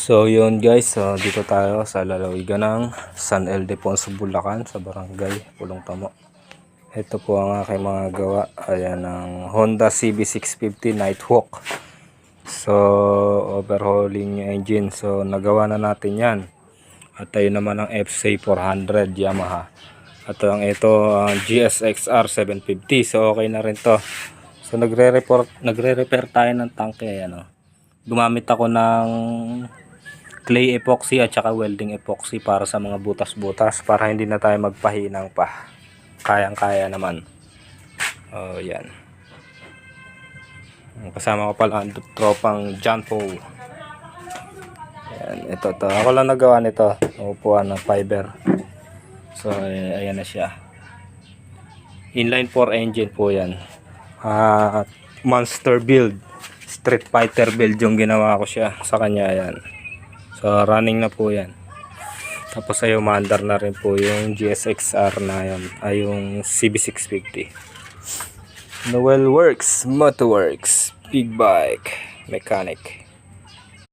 So yun guys, dito tayo sa lalawigan ng San Ildefonso, Bulacan, sa barangay Pulong Tamo. Ito po ang aking mga gawa. Ayan ang Honda CB650 Nighthawk. So overhauling yung engine. So nagawa na natin yan. At tayo naman ang FC400 Yamaha. At ang ito ang GSXR 750. So okay na rin to. So nagre-repair tayo ng tangke. Ayan, gumamit ako ng clay epoxy at saka welding epoxy para sa mga butas-butas, para hindi na tayo magpahinang pa. Kayang-kaya naman. Oh, yan. Kasama ko pala ang tropang John Paul. Yan, ito to. Ako lang nagawa nito. Upuan ng fiber. So ayan na siya. Inline 4 engine po yan. Monster build. Street Fighter build yung ginawa ko siya sa kanya. Yan. So running na po yan. Tapos ay umandar na rin po yung GSXR na yun, ay yung CB650. Noel Works, Motorworks, Big Bike Mechanic.